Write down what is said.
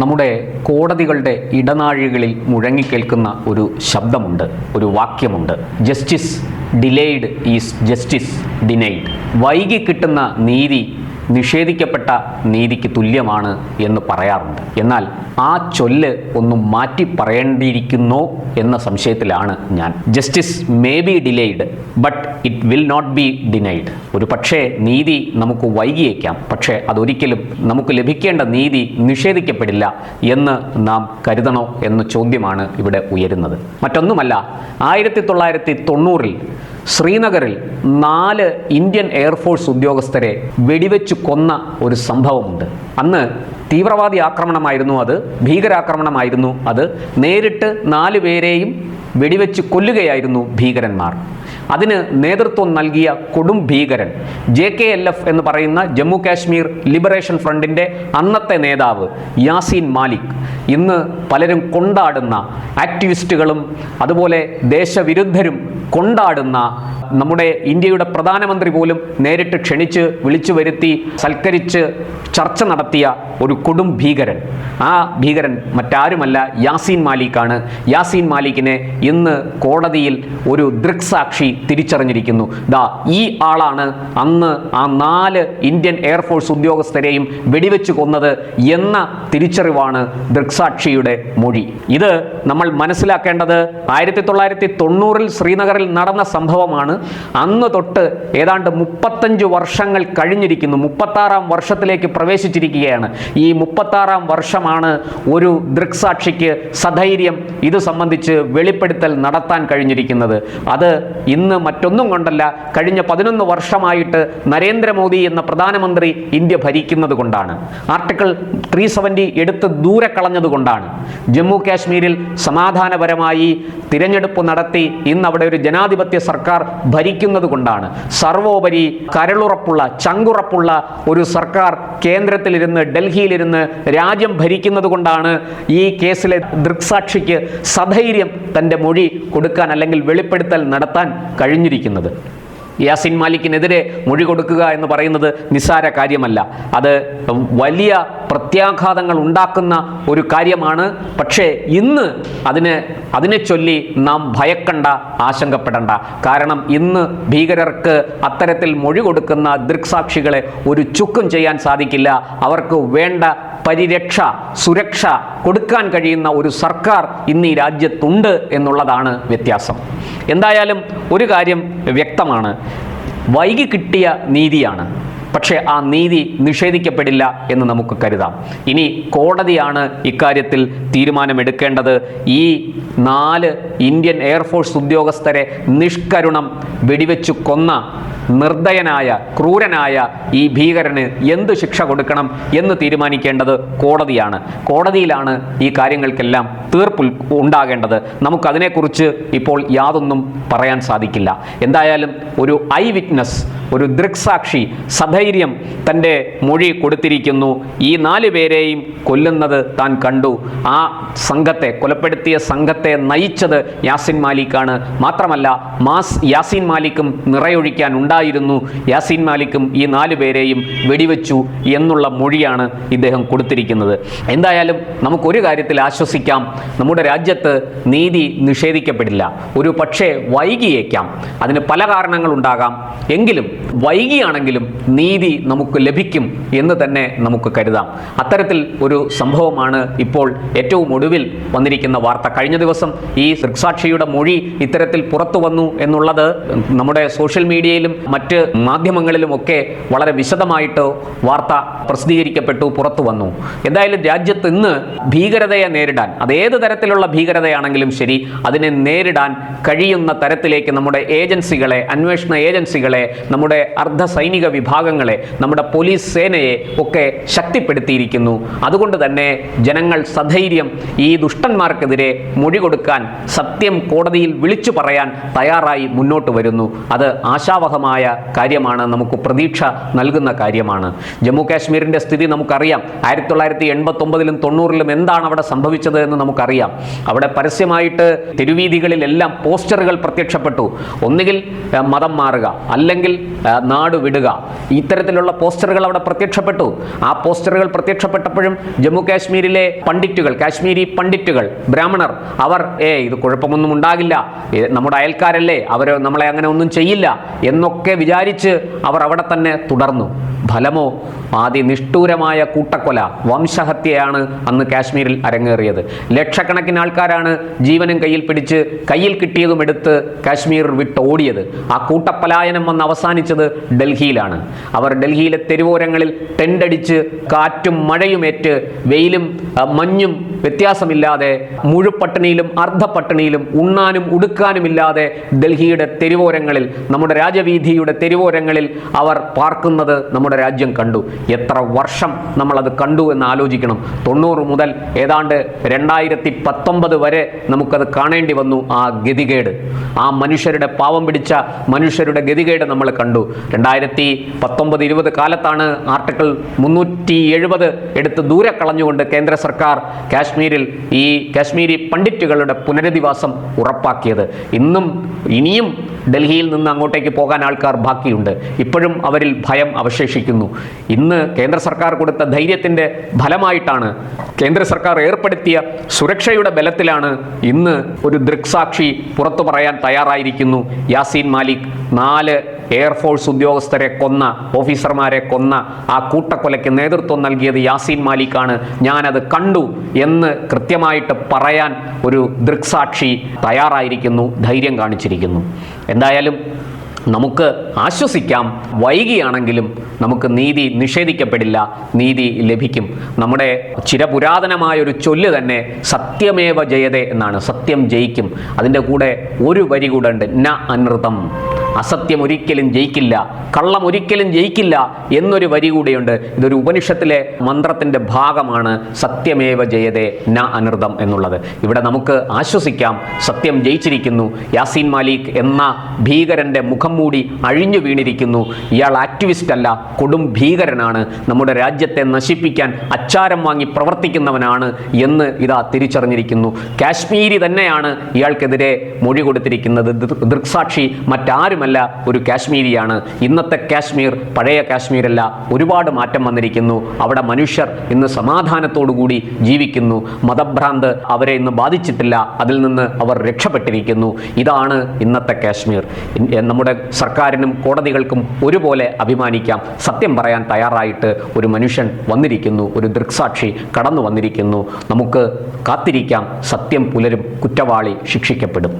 നമ്മുടെ കോടതികളുടെ ഇടനാഴികളിൽ മുഴങ്ങിക്കേൾക്കുന്ന ഒരു ശബ്ദമുണ്ട്, ഒരു വാക്യമുണ്ട്. Justice delayed is justice denied. വൈകി കിട്ടുന്ന നീതി നിഷേധിക്കപ്പെട്ട നീതിക്ക് തുല്യമാണ് എന്ന് പറയാറുണ്ട്. എന്നാൽ ആ ചൊല്ല് ഒന്ന് മാറ്റി പറയേണ്ടിയിരിക്കുന്നോ എന്ന സംശയത്തിലാണ് ഞാൻ. Justice may be delayed but it will not be denied. ഒരു പക്ഷേ നീതി നമുക്ക് വൈകിയേക്കാം, പക്ഷേ അതൊരിക്കലും നമുക്ക് ലഭിക്കേണ്ട നീതി നിഷേധിക്കപ്പെടില്ല എന്ന് നാം കരുതണോ എന്ന ചോദ്യമാണ് ഇവിടെ ഉയരുന്നത്. മറ്റൊന്നുമല്ല, 1990 ശ്രീനഗറിൽ 4 ഇന്ത്യൻ എയർഫോഴ്സ് ഉദ്യോഗസ്ഥരെ വെടിവെച്ചു കൊന്ന ഒരു സംഭവമുണ്ട്. അന്ന് തീവ്രവാദി ആക്രമണമായിരുന്നു അത്, ഭീകരാക്രമണമായിരുന്നു അത്. നേരിട്ട് 4 പേരെയും വെടിവെച്ച് കൊല്ലുകയായിരുന്നു ഭീകരന്മാർ. അതിന് നേതൃത്വം നൽകിയ കൊടും ഭീകരൻ JKLF എന്ന് പറയുന്ന ജമ്മു കാശ്മീർ ലിബറേഷൻ ഫ്രണ്ടിൻ്റെ അന്നത്തെ നേതാവ് യാസീൻ മാലിക്. ഇന്ന് പലരും കൊണ്ടാടുന്ന, ആക്ടിവിസ്റ്റുകളും അതുപോലെ ദേശവിരുദ്ധരും കൊണ്ടാടുന്ന, നമ്മുടെ ഇന്ത്യയുടെ പ്രധാനമന്ത്രി പോലും നേരിട്ട് ക്ഷണിച്ച് വിളിച്ചു വരുത്തി സൽക്കരിച്ച് ചർച്ച നടത്തിയ ഒരു കൊടും ഭീകരൻ. ആ ഭീകരൻ മറ്റാരുമല്ല, യാസീൻ മാലിക്കാണ്. യാസീൻ മാലിക്കിനെ ഇന്ന് കോടതിയിൽ ഒരു ദൃക്സാക്ഷി തിരിച്ചറിഞ്ഞിരിക്കുന്നു. ഈ ആളാണ് അന്ന് ആ 4 ഇന്ത്യൻ എയർഫോഴ്സ് ഉദ്യോഗസ്ഥരെയും വെടിവെച്ച് കൊന്നത് എന്ന തിരിച്ചറിവാണ് ദൃക്സാക്ഷിയുടെ മൊഴി. ഇത് നമ്മൾ മനസ്സിലാക്കേണ്ടത് 1990 ശ്രീനഗറിൽ നടന്ന സംഭവമാണ്. അന്ന് തൊട്ട് ഏതാണ്ട് 35 വർഷങ്ങൾ കഴിഞ്ഞിരിക്കുന്നു. 36-ാം വർഷത്തിലേക്ക് പ്രവേശിച്ചിരിക്കുകയാണ്. ഈ 36-ാം വർഷമാണ് ഒരു ദൃക്സാക്ഷിക്ക് സധൈര്യം ഇത് സംബന്ധിച്ച് വെളിപ്പെടുത്തൽ നടത്താൻ കഴിഞ്ഞിരിക്കുന്നത്. അത് ഇന്ന് മറ്റൊന്നും കൊണ്ടല്ല, കഴിഞ്ഞ 11 വർഷമായിട്ട് നരേന്ദ്രമോദി എന്ന പ്രധാനമന്ത്രി ഇന്ത്യ ഭരിക്കുന്നത് കൊണ്ടാണ്. ആർട്ടിക്കിൾ 370 എടുത്ത് ദൂരെ കളഞ്ഞതുകൊണ്ടാണ്. ജമ്മു കാശ്മീരിൽ സമാധാനപരമായി തിരഞ്ഞെടുപ്പ് നടത്തി ഇന്ന് അവിടെ ഒരു ജനാധിപത്യ സർക്കാർ ഭരിക്കുന്നത് കൊണ്ടാണ്. സർവോപരി കരളുറപ്പുള്ള, ചങ്കുറപ്പുള്ള ഒരു സർക്കാർ കേന്ദ്രത്തിലിരുന്ന്, ഡൽഹിയിലിരുന്ന് രാജ്യം ഭരിക്കുന്നത് കൊണ്ടാണ് ഈ കേസിലെ ദൃക്സാക്ഷിക്ക് സധൈര്യം തൻ്റെ മൊഴി കൊടുക്കാൻ അല്ലെങ്കിൽ വെളിപ്പെടുത്തൽ നടത്താൻ കഴിഞ്ഞിരിക്കുന്നത്. യാസീൻ മാലിക്കിനെതിരെ മൊഴി കൊടുക്കുക എന്ന് പറയുന്നത് നിസ്സാര കാര്യമല്ല. അത് വലിയ പ്രത്യാഘാതങ്ങൾ ഉണ്ടാക്കുന്ന ഒരു കാര്യമാണ്. പക്ഷേ ഇന്ന് അതിനെ ചൊല്ലി നാം ഭയക്കണ്ട, ആശങ്കപ്പെടണ്ട. കാരണം ഇന്ന് ഭീകരർക്ക് അത്തരത്തിൽ മൊഴി കൊടുക്കുന്ന ദൃക്സാക്ഷികളെ ഒരു ചുക്കും ചെയ്യാൻ സാധിക്കില്ല. അവർക്ക് വേണ്ട പരിരക്ഷ, സുരക്ഷ കൊടുക്കാൻ കഴിയുന്ന ഒരു സർക്കാർ ഇന്ന് ഈ രാജ്യത്തുണ്ട് എന്നുള്ളതാണ് വ്യത്യാസം. എന്തായാലും ഒരു കാര്യം വ്യക്തമാണ്, വൈകി കിട്ടിയ നീതിയാണ്. പക്ഷേ ആ നീതി നിഷേധിക്കപ്പെടില്ല എന്ന് നമുക്ക് കരുതാം. ഇനി കോടതിയാണ് ഇക്കാര്യത്തിൽ തീരുമാനമെടുക്കേണ്ടത്. ഈ 4 ഇന്ത്യൻ എയർഫോഴ്സ് ഉദ്യോഗസ്ഥരെ നിഷ്കരുണം വെടിവെച്ചു കൊന്ന നിർദ്ദയനായ, ക്രൂരനായ ഈ ഭീകരന് എന്ത് ശിക്ഷ കൊടുക്കണം എന്ന് തീരുമാനിക്കേണ്ടത് കോടതിയാണ്. കോടതിയിലാണ് ഈ കാര്യങ്ങൾക്കെല്ലാം തീർപ്പ് ഉണ്ടാകേണ്ടത്. നമുക്കതിനെക്കുറിച്ച് ഇപ്പോൾ യാതൊന്നും പറയാൻ സാധിക്കില്ല. എന്തായാലും ഒരു ഐ വിറ്റ്നസ്, ഒരു ദൃക്സാക്ഷി സധൈര്യം തൻ്റെ മൊഴി കൊടുത്തിരിക്കുന്നു. ഈ 4 പേരെയും കൊല്ലുന്നത് താൻ കണ്ടു. ആ സംഘത്തെ, കൊലപ്പെടുത്തിയ സംഘത്തെ നയിച്ചത് യാസീൻ മാലിക്കാണ്. മാത്രമല്ല യാസീൻ മാലിക്കും നിറയൊഴിക്കാൻ ഉണ്ടായിരുന്നു. യാസീൻ മാലിക്കും ഈ 4 പേരെയും വെടിവെച്ചു എന്നുള്ള മൊഴിയാണ് ഇദ്ദേഹം കൊടുത്തിരിക്കുന്നത്. എന്തായാലും നമുക്കൊരു കാര്യത്തിൽ ആശ്വസിക്കാം, നമ്മുടെ രാജ്യത്ത് നീതി നിഷേധിക്കപ്പെടില്ല. ഒരു പക്ഷേ വൈകിയേക്കാം, അതിന് പല കാരണങ്ങളുണ്ടാകാം. എങ്കിലും വൈകിയാണെങ്കിലും നീതി നമുക്ക് ലഭിക്കും എന്ന് തന്നെ നമുക്ക് കരുതാം. അത്തരത്തിൽ ഒരു സംഭവമാണ് ഇപ്പോൾ ഏറ്റവും ഒടുവിൽ വന്നിരിക്കുന്ന വാർത്ത. കഴിഞ്ഞ ദിവസം ഈ ദൃക്സാക്ഷിയുടെ മൊഴി ഇത്തരത്തിൽ പുറത്തു വന്നു എന്നുള്ളത് നമ്മുടെ സോഷ്യൽ മീഡിയയിലും മറ്റ് മാധ്യമങ്ങളിലുമൊക്കെ വളരെ വിശദമായിട്ട് വാർത്ത പ്രസിദ്ധീകരിക്കപ്പെട്ടു, പുറത്തു വന്നു. എന്തായാലും രാജ്യത്ത് ഇന്ന് ഭീകരതയെ നേരിടാൻ, അതേത് തരത്തിലുള്ള ഭീകരതയാണെങ്കിലും ശരി, അതിനെ നേരിടാൻ കഴിയുന്ന തരത്തിലേക്ക് നമ്മുടെ ഏജൻസികളെ, അന്വേഷണ ഏജൻസികളെ, നമ്മുടെ അർദ്ധസൈനിക വിഭാഗങ്ങളെ, നമ്മുടെ പോലീസ് സേനയെ ഒക്കെ ശക്തിപ്പെടുത്തിയിരിക്കുന്നു. അതുകൊണ്ട് തന്നെ ജനങ്ങൾ സധൈര്യം ആദ്യം ഈ ദുഷ്ടന്മാർക്കെതിരെ മൊഴി കൊടുക്കാൻ, സത്യം കോടതിയിൽ വിളിച്ചു പറയാൻ തയ്യാറായി മുന്നോട്ട് വരുന്നു. അത് ആശാവഹമായ കാര്യമാണ്, നമുക്ക് പ്രതീക്ഷ നൽകുന്ന കാര്യമാണ്. ജമ്മു കാശ്മീരിൻ്റെ സ്ഥിതി നമുക്കറിയാം. 1989-ലും 90-ലും എന്താണ് അവിടെ സംഭവിച്ചത് എന്ന് നമുക്കറിയാം. അവിടെ പരസ്യമായിട്ട് തെരുവീതികളിലെല്ലാം പോസ്റ്ററുകൾ പ്രത്യക്ഷപ്പെട്ടു. ഒന്നുകിൽ മതം മാറുക, അല്ലെങ്കിൽ നാട് വിടുക. ഇത്തരത്തിലുള്ള പോസ്റ്ററുകൾ അവിടെ പ്രത്യക്ഷപ്പെട്ടു. ആ പോസ്റ്ററുകൾ പ്രത്യക്ഷപ്പെട്ടപ്പോഴും ജമ്മു കാശ്മീരിലെ പണ്ഡിറ്റുകൾ, കാശ്മീരി പണ്ഡിറ്റുകൾ, ബ്രാഹ്മണർ, അവർ ഇത് കുഴപ്പമൊന്നും ഉണ്ടാകില്ല, നമ്മുടെ അയൽക്കാരല്ലേ, അവർ നമ്മളെ അങ്ങനെ ഒന്നും ചെയ്യില്ല എന്നൊക്കെ വിചാരിച്ച് അവർ അവിടെ തന്നെ തുടർന്നു. ഫലമോ നിഷ്ഠൂരമായ കൂട്ടക്കൊല, വംശഹത്യയാണ് അന്ന് കാശ്മീരിൽ അരങ്ങേറിയത്. ലക്ഷക്കണക്കിന് ആൾക്കാരാണ് ജീവനും കയ്യിൽ പിടിച്ച്, കയ്യിൽ കിട്ടിയതും എടുത്ത് കാശ്മീർ വിട്ടോടിയത്. ആ കൂട്ടപ്പലായനം വന്ന് അവസാനിച്ചത് ഡൽഹിയിലാണ്. അവർ ഡൽഹിയിലെ തെരുവോരങ്ങളിൽ ടെൻ്റടിച്ച് കാറ്റും മഴയുമേറ്റ്, വെയിലും മഞ്ഞും വ്യത്യാസമില്ലാതെ, മുഴുപട്ടിണിയിലും അർദ്ധപട്ടിണിയിലും, ഉണ്ണാനും ഉടുക്കാനുമില്ലാതെ ഡൽഹിയുടെ തെരുവോരങ്ങളിൽ, നമ്മുടെ രാജവീഥിയുടെ തെരുവോരങ്ങളിൽ അവർ പാർക്കുന്നത് നമ്മുടെ രാജ്യം കണ്ടു. എത്ര വർഷം നമ്മളത് കണ്ടു എന്ന് ആലോചിക്കണം. 90 മുതൽ ഏതാണ്ട് 2019 വരെ നമുക്കത് കാണേണ്ടി വന്നു. ആ ഗതികേട്, ആ മനുഷ്യരുടെ, പാവം പിടിച്ച മനുഷ്യരുടെ ഗതികേട് നമ്മൾ കണ്ടു. 2019-20 കാലത്താണ് ആർട്ടിക്കിൾ 370 എടുത്ത് ദൂരെ കളഞ്ഞുകൊണ്ട് കേന്ദ്ര സർക്കാർ കാശ്മീരിൽ ഈ കാശ്മീരി പണ്ഡിറ്റുകളുടെ പുനരധിവാസം ഉറപ്പാക്കിയത്. ഇനിയും ഡൽഹിയിൽ നിന്ന് അങ്ങോട്ടേക്ക് പോകാൻ ആൾക്കാർ ബാക്കിയുണ്ട്. ഇപ്പോഴും അവരിൽ ഭയം അവശേഷിക്കുന്നു. ഇന്ന് കേന്ദ്ര സർക്കാർ കൊടുത്ത ധൈര്യത്തിൻ്റെ ഫലമായിട്ടാണ്, കേന്ദ്ര സർക്കാർ ഏർപ്പെടുത്തിയ സുരക്ഷയുടെ ബലത്തിലാണ് ഇന്ന് ഒരു ദൃക്സാക്ഷി പുറത്തു പറയാൻ തയ്യാറായിരിക്കുന്നു. യാസീൻ മാലിക് 4 എയർഫോഴ്സ് ഉദ്യോഗസ്ഥരെ കൊന്ന, ഓഫീസർമാരെ കൊന്ന ആ കൂട്ടക്കൊലയ്ക്ക് നേതൃത്വം നൽകിയത് യാസീൻ മാലിക്കാണ്, ഞാനത് കണ്ടു എന്ന് കൃത്യമായിട്ട് പറയാൻ ഒരു ദൃക്സാക്ഷി തയ്യാറായിരിക്കുന്നു, ധൈര്യം കാണിച്ചിരിക്കുന്നു. എന്തായാലും നമുക്ക് ആശ്വസിക്കാം, വൈകിയാണെങ്കിലും നമുക്ക് നീതി നിഷേധിക്കപ്പെടില്ല, നീതി ലഭിക്കും. നമ്മുടെ ചിരപുരാതനമായൊരു ചൊല്ല് തന്നെ സത്യമേവ ജയതേ എന്നാണ്, സത്യം ജയിക്കും. അതിൻ്റെ കൂടെ ഒരു വരി കൂടെ ഉണ്ട്, ന അനൃതം, അസത്യം ഒരിക്കലും ജയിക്കില്ല, കള്ളം ഒരിക്കലും ജയിക്കില്ല എന്നൊരു വരി കൂടെയുണ്ട്. ഇതൊരു ഉപനിഷത്തിലെ മന്ത്രത്തിൻ്റെ ഭാഗമാണ്, സത്യമേവ ജയതേ ന അനൃതം എന്നുള്ളത്. ഇവിടെ നമുക്ക് ആശ്വസിക്കാം, സത്യം ജയിച്ചിരിക്കുന്നു. യാസീൻ മാലിക് എന്ന ഭീകരൻ്റെ മുഖം മൂടി അഴിഞ്ഞു വീണിരിക്കുന്നു. ഇയാൾ ആക്ടിവിസ്റ്റ് അല്ല, കൊടും ഭീകരനാണ്, നമ്മുടെ രാജ്യത്തെ നശിപ്പിക്കാൻ അച്ചാരം വാങ്ങി പ്രവർത്തിക്കുന്നവനാണ് എന്ന് ഇതാ തിരിച്ചറിഞ്ഞിരിക്കുന്നു. കാശ്മീരി തന്നെയാണ് ഇയാൾക്കെതിരെ മൊഴി കൊടുത്തിരിക്കുന്നത്. ദൃക്സാക്ഷി മറ്റാരും ഒരു കാശ്മീരിയാണ്. ഇന്നത്തെ കാശ്മീർ പഴയ കാശ്മീരല്ല, ഒരുപാട് മാറ്റം വന്നിരിക്കുന്നു. അവിടെ മനുഷ്യർ ഇന്ന് സമാധാനത്തോടുകൂടി ജീവിക്കുന്നു. മതഭ്രാന്ത് അവരെ ഇന്ന് ബാധിച്ചിട്ടില്ല, അതിൽ നിന്ന് അവർ രക്ഷപ്പെട്ടിരിക്കുന്നു. ഇതാണ് ഇന്നത്തെ കാശ്മീർ. നമ്മുടെ സർക്കാരിനും കോടതികൾക്കും ഒരുപോലെ അഭിമാനിക്കാം. സത്യം പറയാൻ തയ്യാറായിട്ട് ഒരു മനുഷ്യൻ വന്നിരിക്കുന്നു, ഒരു ദൃക്സാക്ഷി കടന്നു വന്നിരിക്കുന്നു. നമുക്ക് കാത്തിരിക്കാം, സത്യം പുലരും, കുറ്റവാളി ശിക്ഷിക്കപ്പെടും.